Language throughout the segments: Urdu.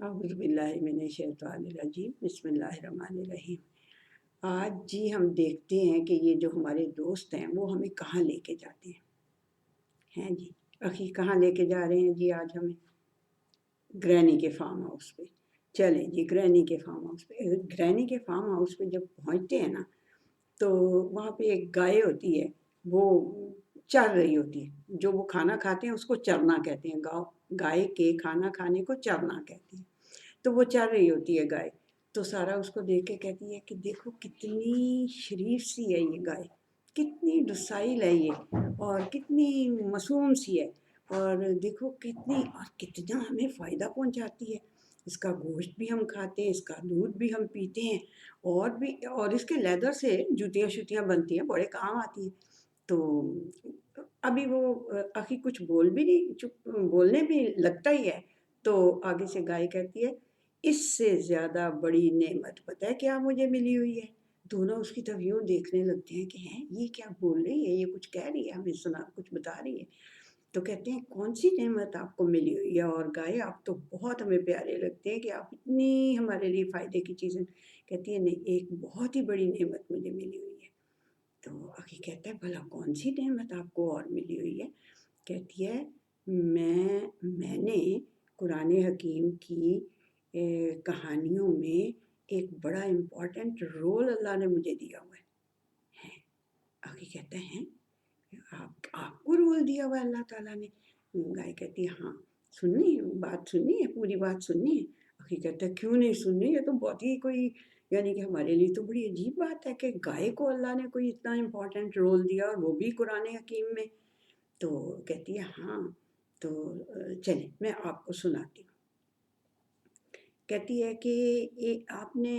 اعوذ باللہ من الشیطان الرجیم، بسم اللہ الرحمن الرحیم۔ آج جی ہم دیکھتے ہیں کہ یہ جو ہمارے دوست ہیں وہ ہمیں کہاں لے کے جاتے ہیں جی اخی، کہاں لے کے جا رہے ہیں جی آج ہمیں؟ گرینی کے فارم ہاؤس پہ۔ چلیں جی گرینی کے فارم ہاؤس پہ، گرینی کے فارم ہاؤس پہ جب پہنچتے ہیں نا تو وہاں پہ ایک گائے ہوتی ہے، وہ چر رہی ہوتی ہے۔ جو وہ کھانا کھاتے ہیں اس کو چرنا کہتے ہیں، گائے کے کھانا کھانے کو چرنا کہتے ہیں۔ تو وہ چر رہی ہوتی ہے گائے، تو سارا اس کو دیکھ کے کہتی ہے کہ دیکھو کتنی شریف سی ہے یہ گائے، کتنی ڈسائل ہے یہ، اور کتنی معصوم سی ہے، اور دیکھو کتنا ہمیں فائدہ پہنچاتی ہے۔ اس کا گوشت بھی ہم کھاتے ہیں، اس کا دودھ بھی ہم پیتے ہیں، اور اس کے لیدر سے جوتیاں شوتیاں بنتی ہیں، بڑے کام آتی ہیں۔ تو ابھی وہ اخی کچھ بول بھی نہیں، بولنے بھی لگتا ہی ہے، تو آگے سے گائے کہتی ہے اس سے زیادہ بڑی نعمت پتہ ہے کیا مجھے ملی ہوئی ہے؟ دونوں اس کی طرف یوں دیکھنے لگتے ہیں کہ ہیں یہ کیا بول رہی ہے، یہ کچھ کہہ رہی ہے، ہمیں سنا کچھ بتا رہی ہے۔ تو کہتے ہیں کون سی نعمت آپ کو ملی ہوئی ہے؟ اور گائے آپ تو بہت ہمیں پیارے لگتے ہیں کہ آپ اتنی ہمارے لیے فائدے کی چیزیں۔ کہتی ہے نہیں، ایک بہت ہی بڑی نعمت مجھے ملی ہوئی ہے۔ تو اخی کہتا ہے بھلا کون سی نعمت آپ کو اور ملی ہوئی ہے؟ کہتی ہے میں نے قرآن حکیم کی کہانیوں میں ایک بڑا امپورٹنٹ رول اللہ نے مجھے دیا ہوا ہے۔ آگے کہتے ہیں آپ کو رول دیا ہوا ہے اللہ تعالیٰ نے؟ گائے کہتی ہے ہاں، سننی ہے بات، سننی ہے پوری بات سننی ہے؟ آخر کہتا ہے کیوں نہیں سننی، یہ تو بہت ہی کوئی یعنی کہ ہمارے لیے تو بڑی عجیب بات ہے کہ گائے کو اللہ نے کوئی اتنا امپورٹنٹ رول دیا، اور وہ بھی قرآن حکیم میں۔ تو کہتی ہے ہاں، تو چلیں میں آپ کو سناتی ہوں۔ کہتی ہے کہ آپ نے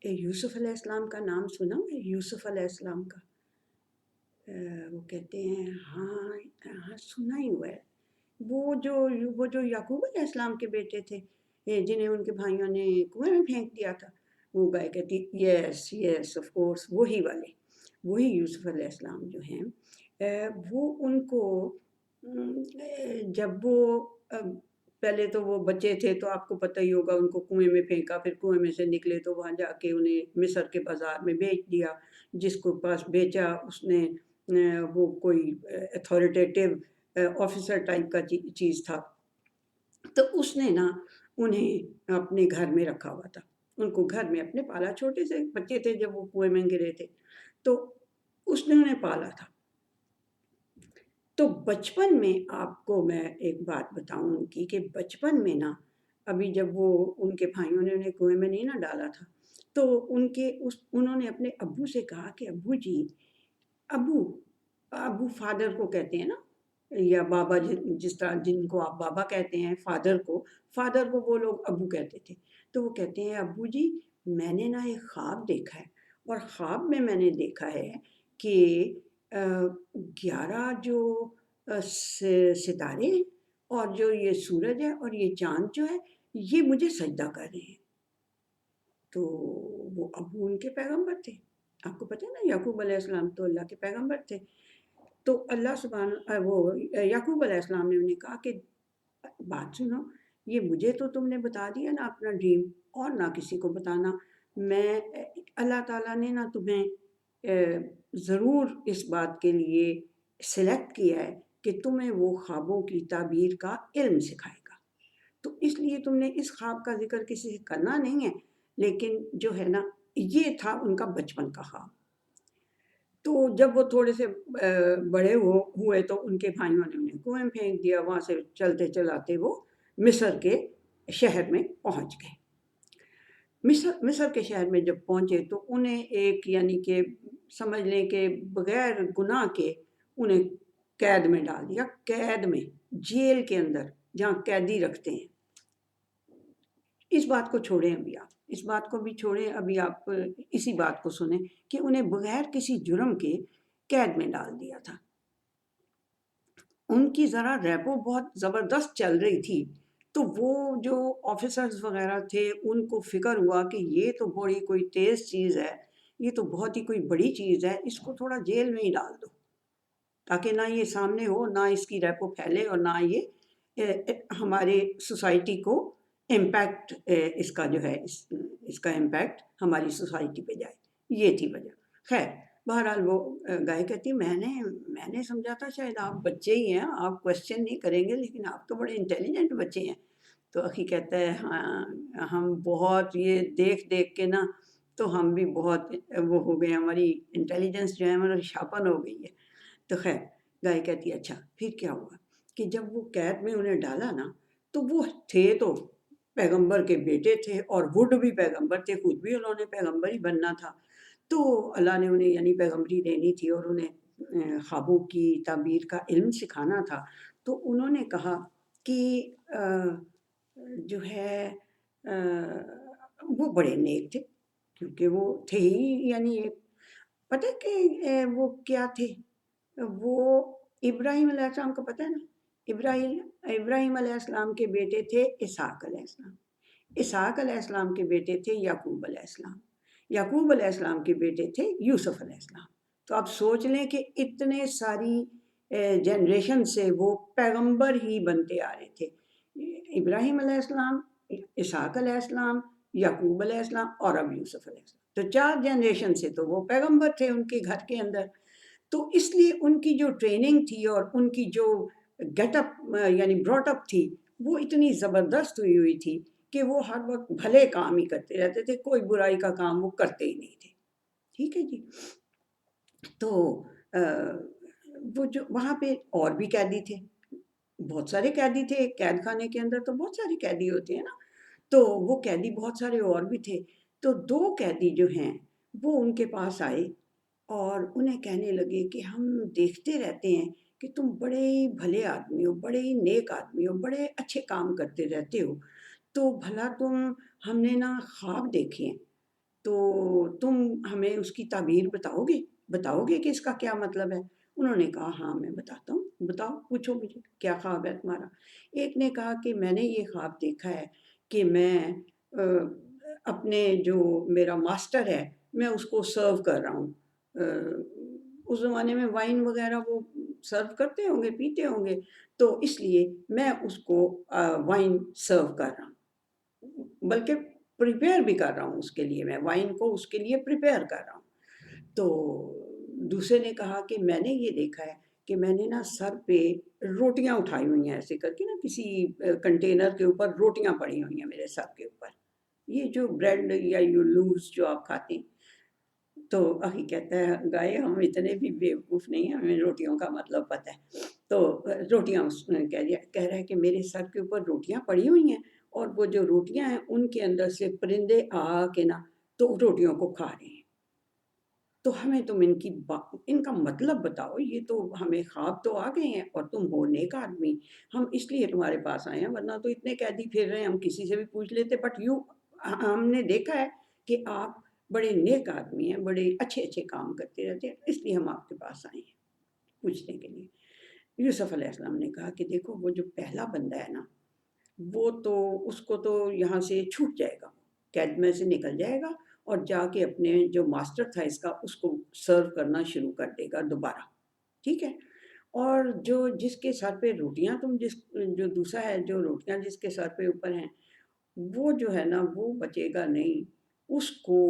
یوسف علیہ السلام کا نام سنا ہے؟ یوسف علیہ السلام کا؟ وہ کہتے ہیں ہاں سنا ہی ہوا ہے۔ وہ جو یعقوب علیہ السلام کے بیٹے تھے، جنہیں ان کے بھائیوں نے کنویں میں پھینک دیا تھا۔ وہ گائے کہتی یس آف کورس، وہی یوسف علیہ السلام جو ہیں، وہ ان کو جب وہ پہلے تو وہ بچے تھے تو آپ کو پتہ ہی ہوگا، ان کو کنویں میں پھینکا، پھر کنویں میں سے نکلے تو وہاں جا کے انہیں مصر کے بازار میں بیچ دیا۔ جس کو پاس بیچا اس نے وہ کوئی اتھارٹیٹیو آفیسر ٹائپ کا چیز تھا، تو اس نے نا انہیں اپنے گھر میں رکھا ہوا تھا، ان کو گھر میں اپنے پالا، چھوٹے سے بچے تھے جب وہ کنویں میں گرے تھے، تو اس نے انہیں پالا تھا۔ تو بچپن میں آپ کو میں ایک بات بتاؤں ان کی، کہ بچپن میں نا ابھی جب وہ ان کے بھائیوں نے انہیں کنویں میں نہیں نہ ڈالا تھا، تو انہوں نے اپنے ابو سے کہا کہ ابو جی، ابو فادر کو کہتے ہیں نا، یا بابا، جس طرح جن کو آپ بابا کہتے ہیں، فادر کو وہ لوگ ابو کہتے تھے۔ تو وہ کہتے ہیں ابو جی، میں نے نا ایک خواب دیکھا ہے، اور خواب میں نے دیکھا ہے کہ 11 جو ستارے ہیں، اور جو یہ سورج ہے اور یہ چاند جو ہے، یہ مجھے سجدہ کر رہے ہیں۔ تو وہ ابو ان کے پیغمبر تھے، آپ کو پتہ ہے نا، یعقوب علیہ السلام تو اللہ کے پیغمبر تھے۔ تو اللہ سبحانہ وہ یعقوب علیہ السلام نے انہیں کہا کہ بات سنو، یہ مجھے تو تم نے بتا دیا نا اپنا ڈریم، اور نہ کسی کو بتانا۔ میں اللہ تعالیٰ نے نا تمہیں ضرور اس بات کے لیے سلیکٹ کیا ہے کہ تمہیں وہ خوابوں کی تعبیر کا علم سکھائے گا، تو اس لیے تم نے اس خواب کا ذکر کسی سے کرنا نہیں ہے۔ لیکن جو ہے نا، یہ تھا ان کا بچپن کا خواب۔ تو جب وہ تھوڑے سے بڑے ہوئے تو ان کے بھائیوں نے انہیں کنویں میں پھینک دیا، وہاں سے چلتے چلاتے وہ مصر کے شہر میں پہنچ گئے۔ مصر کے شہر میں جب پہنچے تو انہیں ایک یعنی کہ سمجھ لیں کہ بغیر گناہ کے انہیں قید میں ڈال دیا، قید میں، جیل کے اندر جہاں قیدی رکھتے ہیں۔ اس بات کو چھوڑیں، ابھی آپ اس بات کو بھی چھوڑیں، ابھی آپ اسی بات کو سنیں کہ انہیں بغیر کسی جرم کے قید میں ڈال دیا تھا۔ ان کی ذرا ریپو بہت زبردست چل رہی تھی، تو وہ جو آفیسرز وغیرہ تھے ان کو فکر ہوا کہ یہ تو بڑی کوئی تیز چیز ہے، یہ تو بہت ہی کوئی بڑی چیز ہے، اس کو تھوڑا جیل میں ہی ڈال دو، تاکہ نہ یہ سامنے ہو، نہ اس کی ریپو پھیلے، اور نہ یہ ہمارے سوسائٹی کو امپیکٹ اس کا جو ہے اس کا امپیکٹ ہماری سوسائٹی پہ جائے، یہ تھی وجہ۔ خیر بہرحال وہ گائے کہتی میں نے سمجھا تھا شاید آپ بچے ہی ہیں، آپ کوشچن نہیں کریں گے، لیکن آپ تو بڑے انٹیلیجنٹ بچے ہیں۔ تو اخی کہتا ہے ہاں ہم بہت یہ دیکھ دیکھ کے نا تو ہم بھی بہت وہ ہو گئے، ہماری انٹیلیجنس جو ہے ہماری شارپن ہو گئی ہے۔ تو خیر گائے کہتی ہے اچھا پھر کیا ہوا کہ جب وہ قید میں انہیں ڈالا نا تو وہ تھے تو پیغمبر کے بیٹے تھے اور وڈ بھی پیغمبر تھے، خود بھی انہوں نے پیغمبر ہی بننا تھا۔ تو اللہ نے انہیں یعنی پیغمبری دینی تھی اور انہیں خوابوں کی تعبیر کا علم سکھانا تھا۔ تو انہوں نے کہا کہ جو ہے وہ بڑے نیک تھے، کیونکہ وہ تھے ہی یعنی پتہ کہ وہ کیا تھے، وہ ابراہیم علیہ السلام کو پتہ ہے نا، ابراہیم علیہ السلام کے بیٹے تھے اسحاق علیہ السلام، اسحاق علیہ السلام کے بیٹے تھے یعقوب علیہ السلام، یعقوب علیہ السلام کے بیٹے تھے یوسف علیہ السلام۔ تو آپ سوچ لیں کہ اتنے ساری جنریشن سے وہ پیغمبر ہی بنتے آ رہے تھے، ابراہیم علیہ السلام، اسحاق علیہ السلام، یعقوب علیہ السلام اور اب یوسف علیہ السلام۔ تو 4 جنریشن سے تو وہ پیغمبر تھے ان کے گھر کے اندر۔ تو اس لیے ان کی جو ٹریننگ تھی اور ان کی جو گیٹ اپ یعنی براٹ اپ تھی وہ اتنی زبردست ہوئی تھی کہ وہ ہر وقت بھلے کام ہی کرتے رہتے تھے، کوئی برائی کا کام وہ کرتے ہی نہیں تھے۔ ٹھیک ہے جی۔ تو وہ جو وہاں پہ اور بھی قیدی تھے، بہت سارے قیدی تھے، قید خانے کے اندر تو بہت سارے قیدی ہوتے ہیں نا، تو وہ قیدی بہت سارے اور بھی تھے۔ تو 2 قیدی جو ہیں وہ ان کے پاس آئے اور انہیں کہنے لگے کہ ہم دیکھتے رہتے ہیں کہ تم بڑے ہی بھلے آدمی ہو، بڑے ہی نیک آدمی ہو، بڑے اچھے کام کرتے رہتے ہو، تو بھلا ہم نے نا خواب دیکھے ہیں، تو تم ہمیں اس کی تعبیر بتاؤ گے کہ اس کا کیا مطلب ہے؟ انہوں نے کہا ہاں میں بتاتا ہوں، بتاؤ پوچھو مجھے کیا خواب ہے تمہارا؟ ایک نے کہا کہ میں نے یہ خواب دیکھا ہے کہ میں اپنے جو میرا ماسٹر ہے میں اس کو سرو کر رہا ہوں، اس زمانے میں وائن وغیرہ وہ سرو کرتے ہوں گے، پیتے ہوں گے، تو اس لیے میں اس کو وائن سرو کر رہا ہوں، بلکہ پریپیئر بھی کر رہا ہوں اس کے لیے، میں وائن کو اس کے لیے پریپیئر کر رہا ہوں۔ تو دوسرے نے کہا کہ میں نے یہ دیکھا ہے کہ میں نے نا سر پہ روٹیاں اٹھائی ہوئی ہیں، ایسے کر کے نا کسی کنٹینر کے اوپر روٹیاں پڑی ہوئی ہیں میرے سر کے اوپر، یہ جو بریڈ یا یو لوز جو آپ کھاتے ہیں۔ تو اخی کہتا ہے گائے ہم اتنے بھی بیوقوف نہیں ہیں، ہمیں روٹیوں کا مطلب پتہ ہے۔ تو روٹیاں کہہ رہا ہے کہ میرے سر کے اوپر روٹیاں پڑی ہوئی ہیں اور وہ جو روٹیاں ہیں ان کے اندر سے پرندے آ کے نا تو روٹیوں کو کھا رہے ہیں، تو ہمیں تم ان کا مطلب بتاؤ، یہ تو ہمیں خواب تو آ گئے ہیں اور تم ہو نیک آدمی، ہم اس لیے تمہارے پاس آئے ہیں، ورنہ تو اتنے قیدی پھر رہے ہیں ہم کسی سے بھی پوچھ لیتے، بٹ ہم نے دیکھا ہے کہ آپ بڑے نیک آدمی ہیں، بڑے اچھے کام کرتے رہتے ہیں، اس لیے ہم آپ کے پاس آئے ہیں پوچھنے کے لیے۔ یوسف علیہ السلام نے کہا کہ دیکھو وہ جو پہلا بندہ ہے نا وہ تو اس کو تو یہاں سے چھوٹ جائے گا، قید میں سے نکل جائے گا اور جا کے اپنے جو ماسٹر تھا اس کا اس کو سرو کرنا شروع کر دے گا دوبارہ، ٹھیک ہے؟ اور جس کے سر پہ روٹیاں جو دوسرا ہے جو روٹیاں جس کے سر پہ اوپر ہیں وہ جو ہے نا وہ بچے گا نہیں، اس کو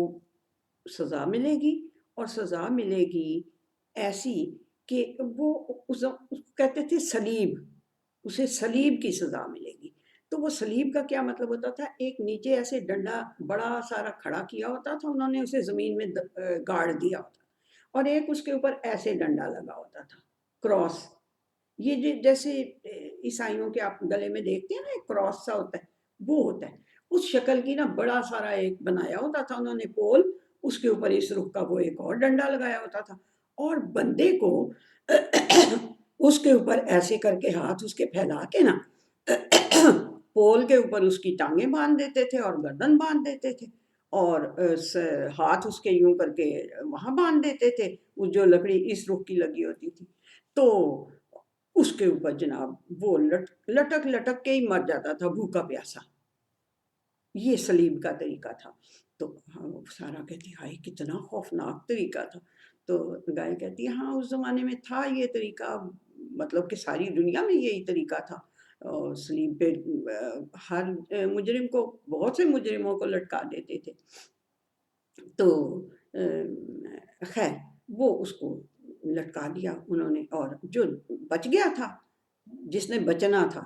سزا ملے گی، اور سزا ملے گی ایسی کہ وہ کہتے تھے صلیب، اسے صلیب کی سزا ملے گی۔ تو وہ صلیب کا کیا مطلب ہوتا تھا؟ ایک نیچے ایسے ڈنڈا بڑا سارا کھڑا کیا ہوتا تھا انہوں نے، اسے زمین میں گاڑ دیا ہوتا، اور ایک اس کے اوپر ایسے ڈنڈا لگا ہوتا تھا، کراس، یہ جیسے عیسائیوں کے آپ گلے میں دیکھتے ہیں نا ایک کراس سا ہوتا ہے، وہ ہوتا ہے اس شکل کی نا، بڑا سارا ایک بنایا ہوتا تھا انہوں نے پول، اس کے اوپر اس رخ کا وہ ایک اور ڈنڈا لگایا ہوتا تھا، اور بندے کو اس کے اوپر ایسے کر کے ہاتھ اس کے پھیلا کے نا پول کے اوپر اس کی ٹانگیں باندھ دیتے تھے اور گردن باندھ دیتے تھے، اور ہاتھ اس کے یوں کر کے وہاں باندھ دیتے تھے، وہ جو لکڑی اس رخ کی لگی ہوتی تھی، تو اس کے اوپر جناب وہ لٹک کے ہی مر جاتا تھا بھوکا پیاسا۔ یہ صلیب کا طریقہ تھا۔ تو سارا کہتی ہائے کتنا خوفناک طریقہ تھا۔ تو گائے کہتی ہے ہاں اس زمانے میں تھا یہ طریقہ، مطلب کہ ساری دنیا میں یہی طریقہ تھا، اور سلیب پہ ہر مجرم کو، بہت سے مجرموں کو لٹکا دیتے تھے. تو خیر وہ اس کو لٹکا دیا انہوں نے، اور جو بچ گیا تھا، جس نے بچنا تھا،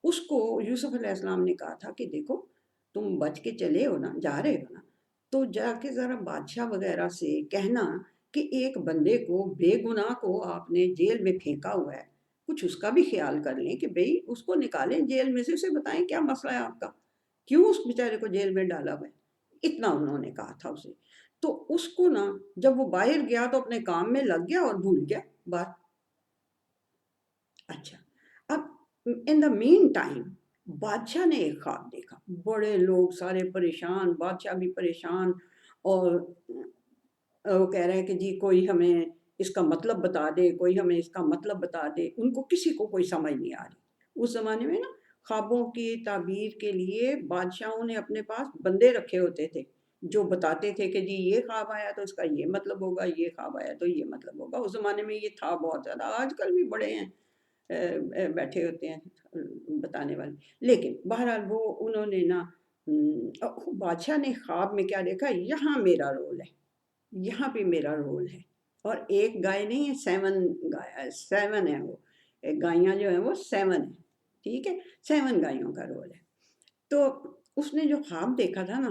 اس کو یوسف علیہ السلام نے کہا تھا کہ دیکھو تم بچ کے چلے ہو نا، جا رہے ہو نا، تو جا کے ذرا بادشاہ وغیرہ سے کہنا کہ ایک بندے کو، بے گناہ کو آپ نے جیل میں پھینکا ہوا ہے، کچھ اس کا بھی خیال کر لیں کہ بھئی اس کو نکالیں جیل میں سے، اسے بتائیں کیا مسئلہ ہے آپ کا، کیوں اس بیچارے کو جیل میں ڈالا ہوا ہے. اتنا انہوں نے کہا تھا اسے. تو اس کو نا جب وہ باہر گیا تو اپنے کام میں لگ گیا اور بھول گیا بات. اچھا، اب ان دا مین ٹائم بادشاہ نے ایک خواب دیکھا، بڑے لوگ سارے پریشان، بادشاہ بھی پریشان، اور وہ کہہ رہے ہیں کہ جی کوئی ہمیں اس کا مطلب بتا دے، کوئی ہمیں اس کا مطلب بتا دے. ان کو کسی کو کوئی سمجھ نہیں آ رہی. اس زمانے میں نا خوابوں کی تعبیر کے لیے بادشاہوں نے اپنے پاس بندے رکھے ہوتے تھے جو بتاتے تھے کہ جی یہ خواب آیا تو اس کا یہ مطلب ہوگا، یہ خواب آیا تو یہ مطلب ہوگا. اس زمانے میں یہ تھا بہت زیادہ. آج کل بھی بڑے ہیں بیٹھے ہوتے ہیں بتانے والے. لیکن بہرحال وہ انہوں نے نا بادشاہ نے خواب میں کیا دیکھا، یہاں میرا رول ہے، یہاں پہ میرا رول ہے. اور ایک گائے نہیں ہے، 7 ہے وہ گائیاں جو ہیں وہ 7 ہیں. ٹھیک ہے، 7 گائیوں کا رول ہے. تو اس نے جو خواب دیکھا تھا نا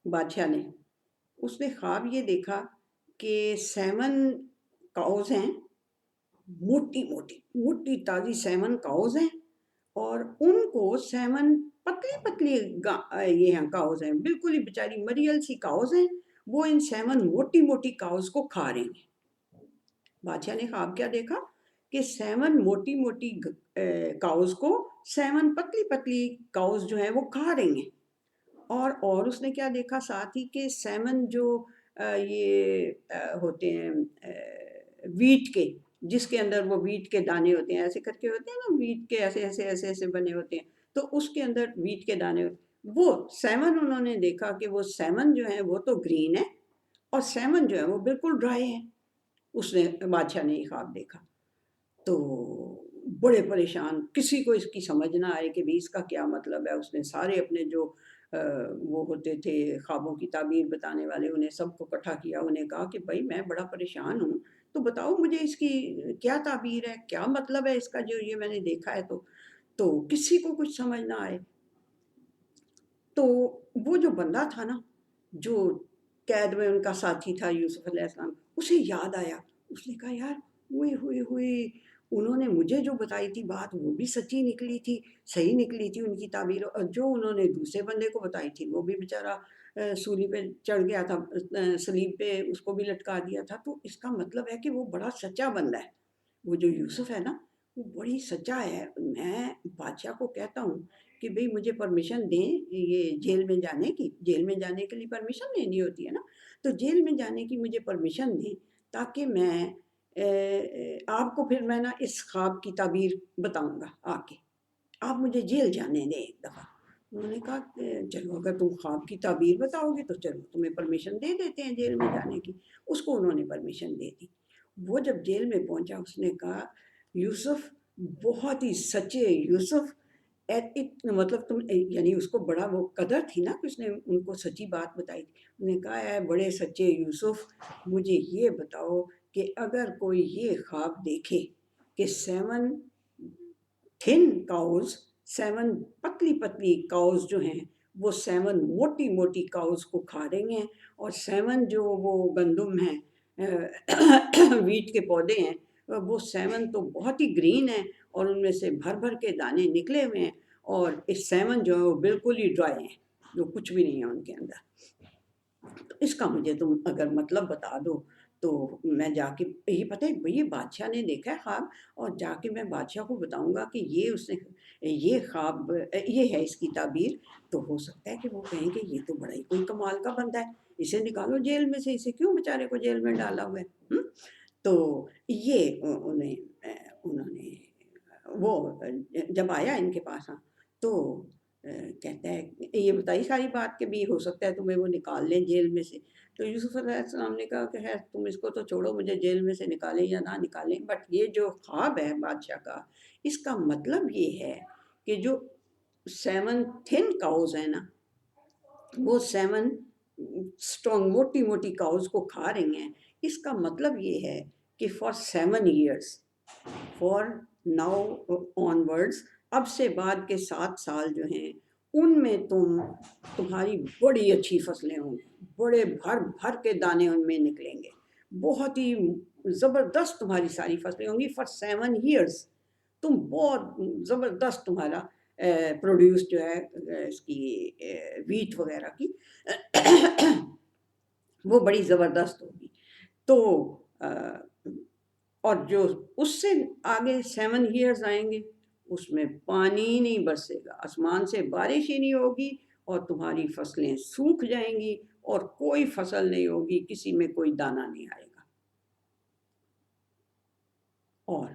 بادشاہ نے، اس نے خواب یہ دیکھا کہ 7 کاؤز ہیں، موٹی موٹی موٹی تازی 7 کاؤز ہیں، اور ان کو 7 پتلی پتلی یہ ہیں کاؤز ہیں، بالکل ہی بیچاری مریل سی کاؤز ہیں، وہ ان 7 موٹی موٹی کاؤز کو کھا رہی ہیں. بادشاہ نے خواب کیا دیکھا کہ 7 موٹی موٹی کاؤز کو 7 پتلی پتلی کاؤز جو ہیں وہ کھا رہی ہیں. اور اس نے کیا دیکھا ساتھ ہی کہ 7 جو یہ ہوتے ہیں ویٹ کے، جس کے اندر وہ ویٹ کے دانے ہوتے ہیں، ایسے کر کے ہوتے ہیں نا ویٹ کے، ایسے ایسے ایسے ایسے بنے ہوتے ہیں، تو اس کے اندر ویٹ کے دانے ہوتے ہیں. وہ 7 انہوں نے دیکھا کہ وہ 7 جو ہیں وہ تو گرین ہے، اور 7 جو ہیں وہ بالکل ڈرائی ہیں. اس نے بادشاہ نے یہ خواب دیکھا تو بڑے پریشان، کسی کو اس کی سمجھ نہ آئے کہ بھی اس کا کیا مطلب ہے. اس نے سارے اپنے جو وہ ہوتے تھے خوابوں کی تعبیر بتانے والے، انہیں سب کو اکٹھا کیا. انہیں کہا کہ بھائی میں بڑا پریشان ہوں، تو بتاؤ مجھے اس کی کیا تعبیر ہے، کیا مطلب ہے اس کا جو یہ میں نے دیکھا ہے. تو کسی کو کچھ سمجھ نہ آئے. تو وہ جو بندہ تھا نا، جو قید میں ان کا ساتھی تھا یوسف علیہ السلام، اسے یاد آیا. اس نے کہا یار ہوئے ہوئے ہوئے، انہوں نے مجھے جو بتائی تھی بات وہ بھی سچی نکلی تھی، صحیح نکلی تھی ان کی تعبیر، اور جو انہوں نے دوسرے بندے کو بتائی تھی وہ بھی بیچارہ سولی پہ چڑھ گیا تھا، سلیب پہ اس کو بھی لٹکا دیا تھا. تو اس کا مطلب ہے کہ وہ بڑا سچا بندہ ہے. وہ جو یوسف ہے نا وہ بڑی سچا ہے. میں بادشاہ کو کہتا ہوں کہ بھئی مجھے پرمیشن دیں یہ جیل میں جانے کی. جیل میں جانے کے لیے پرمیشن لینی ہوتی ہے نا، تو جیل میں جانے کی مجھے پرمیشن دیں تاکہ میں آپ کو پھر میں نا اس خواب کی تعبیر بتاؤں گا آ کے، آپ مجھے جیل جانے دیں ایک دفعہ. انہوں نے کہا چلو اگر تم خواب کی تعبیر بتاؤ گے تو چلو تمہیں پرمیشن دے دیتے ہیں جیل میں جانے کی. اس کو انہوں نے پرمیشن دے دی. وہ جب جیل میں پہنچا اس نے کہا یوسف، بہت ہی سچے یوسف، مطلب تم، یعنی اس کو بڑا وہ قدر تھی نا کہ اس نے ان کو سچی بات بتائی. انہوں نے کہا اے بڑے سچے یوسف، مجھے یہ بتاؤ کہ اگر کوئی یہ خواب دیکھے کہ 7 تھن کاؤز، 7 پتلی پتلی کاؤز جو ہیں وہ 7 موٹی موٹی کاؤز کو کھا رہی ہیں، اور 7 جو وہ گندم ہیں ویٹ کے پودے ہیں وہ 7 تو بہت ہی گرین ہیں، اور ان میں سے بھر بھر کے دانے نکلے ہوئے ہیں، اور اس 7 جو ہے وہ بالکل ہی ڈرائی ہیں، جو کچھ بھی نہیں ہے ان کے اندر. تو اس کا مجھے تم اگر مطلب بتا دو تو میں جا کے، یہ پتہ ہے یہ بادشاہ نے دیکھا ہے خواب، اور جا کے میں بادشاہ کو بتاؤں گا کہ یہ اس نے یہ خواب، یہ ہے اس کی تعبیر. تو ہو سکتا ہے کہ وہ کہیں کہ یہ تو بڑا ہی کوئی کمال کا بندہ ہے، اسے نکالو جیل میں سے، اسے کیوں بیچارے کو جیل میں ڈالا ہوا ہے. تو یہ انہوں نے وہ جب آیا ان کے پاس تو کہتا ہے یہ بتائی ساری بات کہ بھی ہو سکتا ہے تمہیں وہ نکال لیں جیل میں سے. تو یوسف علیہ السلام نے کہا کہ خیر تم اس کو تو چھوڑو، مجھے جیل میں سے نکالیں یا نہ نکالیں، بٹ یہ جو خواب ہے بادشاہ کا، اس کا مطلب یہ ہے کہ جو 7 تھن کاؤز ہیں نا، وہ 7 اسٹرانگ موٹی موٹی کاؤز کو کھا رہی ہیں. اس کا مطلب یہ ہے کہ for 7 years, for now on words, اب سے بعد کے 7 سال جو ہیں ان میں تمہاری بڑی اچھی فصلیں ہوں گی، بڑے بھر بھر کے دانے ان میں نکلیں گے، بہت ہی زبردست تمہاری ساری فصلیں ہوں گی. فار 7 ایئرس تم بہت زبردست تمہارا پروڈیوس جو ہے اس کی ویٹ وغیرہ کی وہ بڑی زبردست ہوگی. تو اور جو اس سے آگے 7 ایئرز آئیں گے اس میں پانی ہی نہیں برسے گا، آسمان سے بارش ہی نہیں ہوگی، اور تمہاری فصلیں سوکھ جائیں گی اور کوئی فصل نہیں ہوگی، کسی میں کوئی دانہ نہیں آئے گا. اور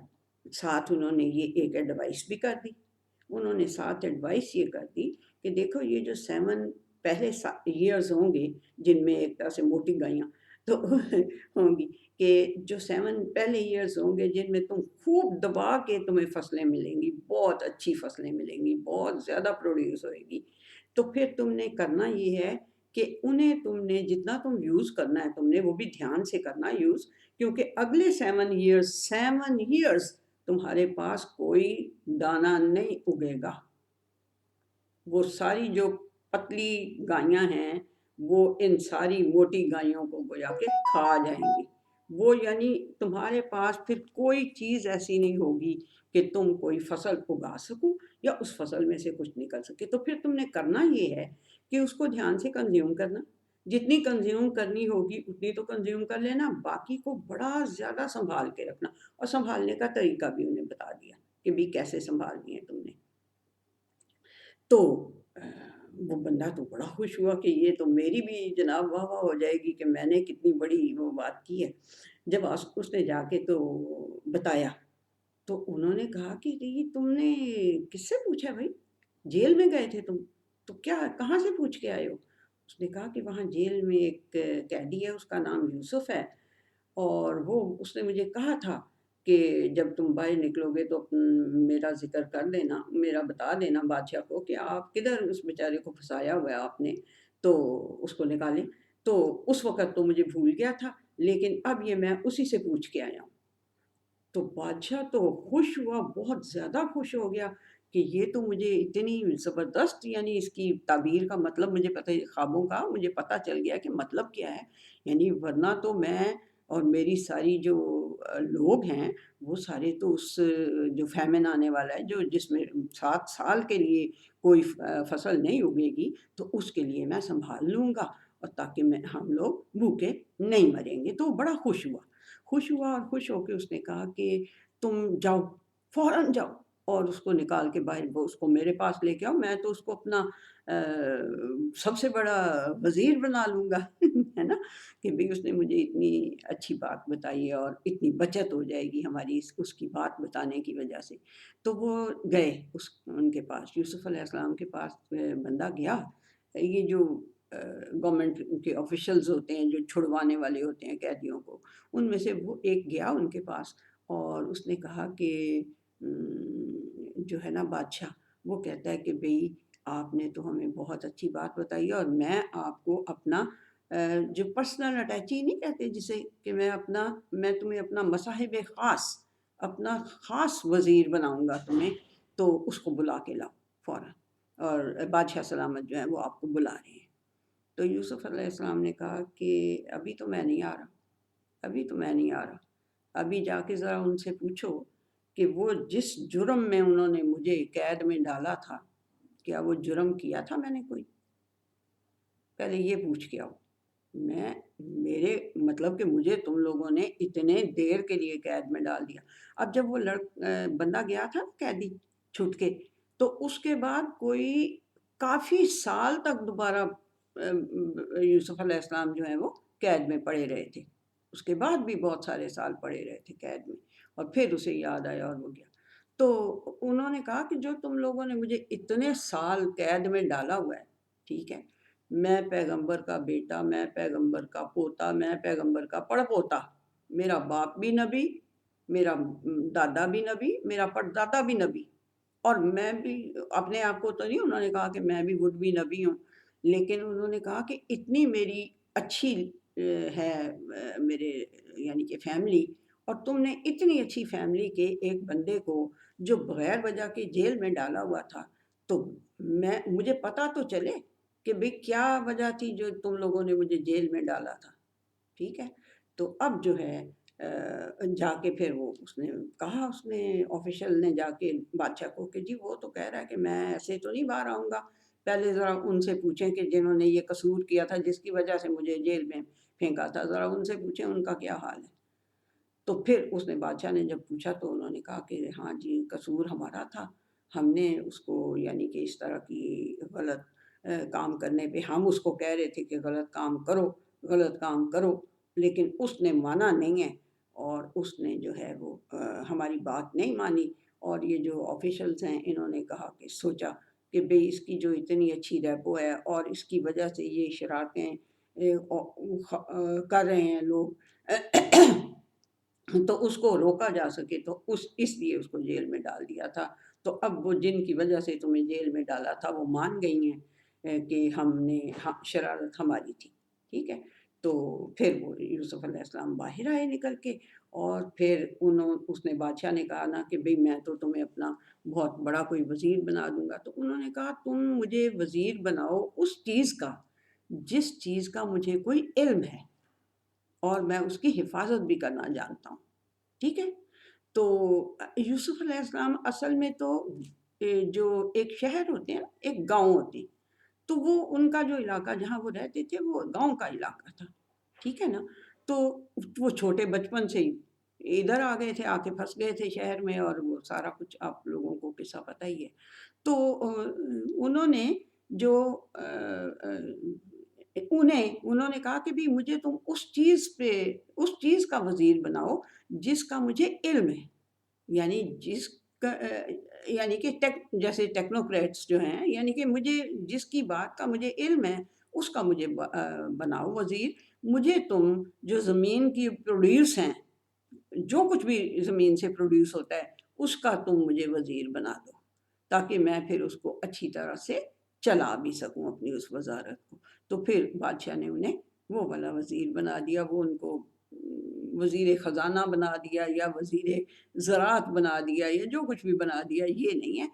ساتھ انہوں نے یہ ایک ایڈوائس بھی کر دی، انہوں نے ساتھ ایڈوائس یہ کر دی کہ دیکھو یہ جو 7 پہلے ایئرز ہوں گے جن میں ایک طرح سے موٹی گائیاں تو ہوں گی، کہ جو 7 پہلے ایئرز ہوں گے جن میں تم خوب دبا کے تمہیں فصلیں ملیں گی، بہت اچھی فصلیں ملیں گی، بہت زیادہ پروڈیوس ہوئے گی. تو پھر تم نے کرنا یہ ہے کہ انہیں تم نے جتنا تم یوز کرنا ہے تم نے وہ بھی دھیان سے کرنا یوز، کیونکہ اگلے 7 ایئرز تمہارے پاس کوئی دانہ نہیں اگے گا. وہ ساری جو پتلی گائیاں ہیں وہ ان ساری موٹی گائیوں کو گویا کے کھا جائیں گی. وہ یعنی تمہارے پاس پھر کوئی چیز ایسی نہیں ہوگی کہ تم کوئی فصل اگا سکو یا اس فصل میں سے کچھ نکل سکے. تو پھر تم نے کرنا یہ ہے کہ اس کو دھیان سے کنزیوم کرنا، جتنی کنزیوم کرنی ہوگی اتنی تو کنزیوم کر لینا، باقی کو بڑا زیادہ سنبھال کے رکھنا. اور سنبھالنے کا طریقہ بھی انہیں بتا دیا کہ بھی کیسے سنبھالنی ہے تم نے. تو وہ بندہ تو بڑا خوش ہوا کہ یہ تو میری بھی جناب واہ واہ ہو جائے گی کہ میں نے کتنی بڑی وہ بات کی ہے. جب اس نے جا کے تو بتایا تو انہوں نے کہا کہ یہ تم نے کس سے پوچھا بھائی، جیل میں گئے تھے تم تو کیا کہاں سے پوچھ کے آئے ہو؟ اس نے کہا کہ وہاں جیل میں ایک قیدی ہے، اس کا نام یوسف ہے، اور وہ اس نے مجھے کہا تھا کہ جب تم باہر نکلو گے تو میرا ذکر کر دینا، میرا بتا دینا بادشاہ کو کہ آپ کدھر اس بیچارے کو پھنسایا ہوا ہے آپ نے، تو اس کو نکالیں. تو اس وقت تو مجھے بھول گیا تھا، لیکن اب یہ میں اسی سے پوچھ کے آیا ہوں. تو بادشاہ تو خوش ہوا، بہت زیادہ خوش ہو گیا کہ یہ تو مجھے اتنی زبردست، یعنی اس کی تعبیر کا مطلب مجھے پتہ، خوابوں کا مجھے پتہ چل گیا کہ مطلب کیا ہے. یعنی ورنہ تو میں اور میری ساری جو لوگ ہیں وہ سارے تو اس جو فیمن آنے والا ہے، جو جس میں 7 سال کے لیے کوئی فصل نہیں اگے گی، تو اس کے لیے میں سنبھال لوں گا، اور تاکہ ہم لوگ بھوکے نہیں مریں گے. تو وہ بڑا خوش ہوا، خوش ہوا، اور خوش ہو کے اس نے کہا کہ تم جاؤ، فوراً جاؤ اور اس کو نکال کے باہر وہ اس کو میرے پاس لے کے آؤ، میں تو اس کو اپنا سب سے بڑا وزیر بنا لوں گا ہے نا، کہ بھی اس نے مجھے اتنی اچھی بات بتائی ہے اور اتنی بچت ہو جائے گی ہماری اس کی بات بتانے کی وجہ سے. تو وہ گئے ان کے پاس، یوسف علیہ السلام کے پاس بندہ گیا. یہ جو گورنمنٹ کے آفیشلز ہوتے ہیں جو چھڑوانے والے ہوتے ہیں قیدیوں کو، ان میں سے وہ ایک گیا ان کے پاس، اور اس نے کہا کہ جو ہے نا بادشاہ، وہ کہتا ہے کہ بھئی آپ نے تو ہمیں بہت اچھی بات بتائی ہے، اور میں آپ کو اپنا جو پرسنل اٹیچی نہیں کہتے جسے، کہ میں تمہیں اپنا مصاحب خاص، اپنا خاص وزیر بناؤں گا تمہیں، تو اس کو بلا کے لاؤ فوراً. اور بادشاہ سلامت جو ہے وہ آپ کو بلا رہے ہیں. تو یوسف علیہ السلام نے کہا کہ ابھی تو میں نہیں آ رہا، ابھی تو میں نہیں آ رہا، ابھی جا کے ذرا ان سے پوچھو کہ وہ جس جرم میں انہوں نے مجھے قید میں ڈالا تھا، کیا وہ جرم کیا تھا میں نے کوئی؟ پہلے یہ پوچھ کے آؤ. میرے مطلب کہ مجھے تم لوگوں نے اتنے دیر کے لیے قید میں ڈال دیا. اب جب وہ بندہ گیا تھا قیدی چھوٹ کے، تو اس کے بعد کوئی کافی سال تک دوبارہ یوسف علیہ السلام جو ہیں وہ قید میں پڑے رہے تھے. اس کے بعد بھی بہت سارے سال پڑے رہے تھے قید میں، اور پھر اسے یاد آیا اور وہ گیا. تو انہوں نے کہا کہ جو تم لوگوں نے مجھے اتنے سال قید میں ڈالا ہوا ہے، ٹھیک ہے، میں پیغمبر کا بیٹا، میں پیغمبر کا پوتا، میں پیغمبر کا پڑ پوتا، میرا باپ بھی نبی، میرا دادا بھی نبی، میرا پڑدادا بھی نبی، اور میں بھی اپنے آپ کو تو نہیں انہوں نے کہا کہ میں بھی وڈ بھی نبی ہوں، لیکن انہوں نے کہا کہ اتنی میری اچھی ہے میرے یعنی کہ فیملی، اور تم نے اتنی اچھی فیملی کے ایک بندے کو جو بغیر وجہ کے جیل میں ڈالا ہوا تھا، تو مجھے پتا تو چلے کہ بھئی کیا وجہ تھی جو تم لوگوں نے مجھے جیل میں ڈالا تھا، ٹھیک ہے۔ تو اب جو ہے جا کے پھر وہ اس نے کہا، اس نے آفیشل نے جا کے بادشاہ کو کہ جی وہ تو کہہ رہا ہے کہ میں ایسے تو نہیں باہر آؤں گا، پہلے ذرا ان سے پوچھیں کہ جنہوں نے یہ قصور کیا تھا جس کی وجہ سے مجھے جیل میں پھینکا تھا، ذرا ان سے پوچھیں ان کا کیا حال ہے۔ تو پھر اس نے بادشاہ نے جب پوچھا تو انہوں نے کہا کہ ہاں جی قصور ہمارا تھا، ہم نے اس کو یعنی کہ اس طرح کی غلط کام کرنے پہ ہم اس کو کہہ رہے تھے کہ غلط کام کرو، غلط کام کرو، لیکن اس نے مانا نہیں ہے، اور اس نے جو ہے وہ ہماری بات نہیں مانی، اور یہ جو آفیشلز ہیں انہوں نے کہا کہ سوچا کہ بھئی اس کی جو اتنی اچھی ریپو ہے اور اس کی وجہ سے یہ شرارتیں کر رہے ہیں لوگ تو اس کو روکا جا سکے، تو اس لیے اس کو جیل میں ڈال دیا تھا۔ تو اب وہ جن کی وجہ سے تمہیں جیل میں ڈالا تھا وہ مان گئی ہیں کہ ہم نے شرارت ہماری تھی، ٹھیک ہے۔ تو پھر وہ یوسف علیہ السلام باہر آئے نکل کے، اور پھر اس نے بادشاہ نے کہا نا کہ بھئی میں تو تمہیں اپنا بہت بڑا کوئی وزیر بنا دوں گا، تو انہوں نے کہا تم مجھے وزیر بناؤ اس چیز کا جس چیز کا مجھے کوئی علم ہے اور میں اس کی حفاظت بھی کرنا جانتا ہوں، ٹھیک ہے۔ تو یوسف علیہ السلام اصل میں تو جو ایک شہر ہوتے ہیں نا، ایک گاؤں ہوتے ہیں، تو وہ ان کا جو علاقہ جہاں وہ رہتے تھے وہ گاؤں کا علاقہ تھا، ٹھیک ہے نا۔ تو وہ چھوٹے بچپن سے ہی ادھر آ گئے تھے، آ کے پھنس گئے تھے شہر میں، اور وہ سارا کچھ آپ لوگوں کو قصہ پتہ ہی ہے۔ تو انہوں نے جو انہوں نے کہا کہ بھی مجھے تم اس چیز کا وزیر بناؤ جس کا مجھے علم ہے، یعنی جس کا یعنی کہ جیسے ٹیکنوکریٹس جو ہیں، یعنی کہ مجھے جس کی بات کا مجھے علم ہے اس کا مجھے بناؤ وزیر۔ مجھے تم جو زمین کی پروڈیوس ہیں، جو کچھ بھی زمین سے پروڈیوس ہوتا ہے اس کا تم مجھے وزیر بنا دو، تاکہ میں پھر اس کو اچھی طرح سے چلا بھی سکوں اپنی اس وزارت کو۔ تو پھر بادشاہ نے انہیں وہ والا وزیر بنا دیا، وہ ان کو وزیر خزانہ بنا دیا یا وزیر زراعت بنا دیا یا جو کچھ بھی بنا دیا، یہ نہیں ہے،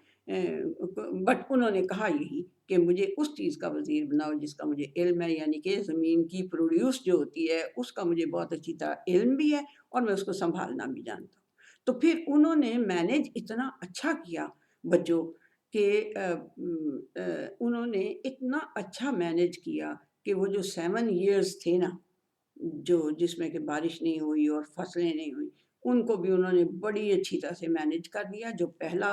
بٹ انہوں نے کہا یہی کہ مجھے اس چیز کا وزیر بناؤ جس کا مجھے علم ہے، یعنی کہ زمین کی پروڈیوس جو ہوتی ہے اس کا مجھے بہت اچھی طرح علم بھی ہے اور میں اس کو سنبھالنا بھی جانتا ہوں۔ تو پھر انہوں نے مینیج اتنا اچھا کیا بچوں کہ انہوں نے اتنا اچھا مینیج کیا کہ وہ جو 7 ایئرز تھے نا، جس میں کہ بارش نہیں ہوئی اور فصلیں نہیں ہوئی، ان کو بھی انہوں نے بڑی اچھی طرح سے مینیج کر دیا۔ جو پہلا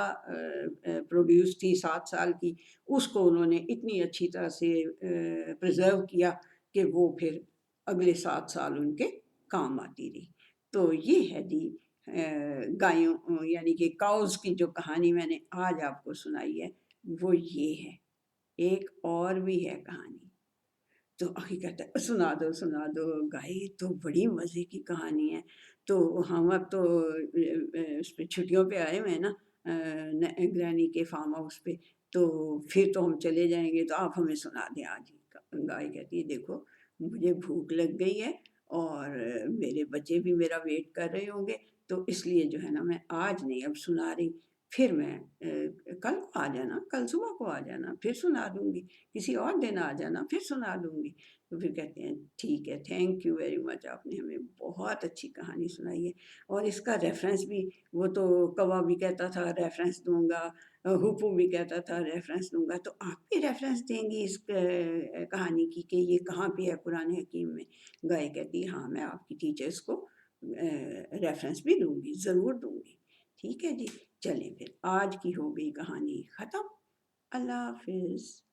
پروڈیوس تھی 7 سال کی، اس کو انہوں نے اتنی اچھی طرح سے پریزرو کیا کہ وہ پھر اگلے 7 سال ان کے کام آتی رہی۔ تو یہ ہے جی گایوں یعنی کہ کاؤز کی جو کہانی میں نے آج آپ کو سنائی ہے وہ یہ ہے۔ ایک اور بھی ہے کہانی، تو آخر کہتا ہے سنا دو گائے، تو بڑی مزے کی کہانی ہے۔ تو ہم اب تو اس پہ چھٹیوں پہ آئے ہوئے ہیں نا گرینی کے فارم ہاؤس پہ، تو پھر تو ہم چلے جائیں گے، تو آپ ہمیں سنا دیں آج ہی۔ گائے کہتی ہے دیکھو مجھے بھوک لگ گئی ہے اور میرے بچے بھی میرا ویٹ کر رہے ہوں گے، تو اس لیے جو ہے نا میں آج نہیں اب سنا رہی، پھر میں کل کو آ جانا، کل صبح کو آ جانا پھر سنا دوں گی، کسی اور دن آ جانا پھر سنا دوں گی۔ تو پھر کہتے ہیں ٹھیک ہے، تھینک یو ویری مچ، آپ نے ہمیں بہت اچھی کہانی سنائی ہے، اور اس کا ریفرنس بھی، وہ تو کوا بھی کہتا تھا ریفرنس دوں گا، ہوپو بھی کہتا تھا ریفرنس دوں گا، تو آپ بھی ریفرنس دیں گی اس کہانی کی کہ یہ کہاں پہ ہے قرآن حکیم میں؟ گائے کہتی ہاں میں آپ کی ٹیچرس کو ریفرنس بھی دوں گی، ضرور دوں گی۔ ٹھیک ہے جی، چلیں پھر آج کی ہو گئی کہانی ختم۔ اللہ حافظ۔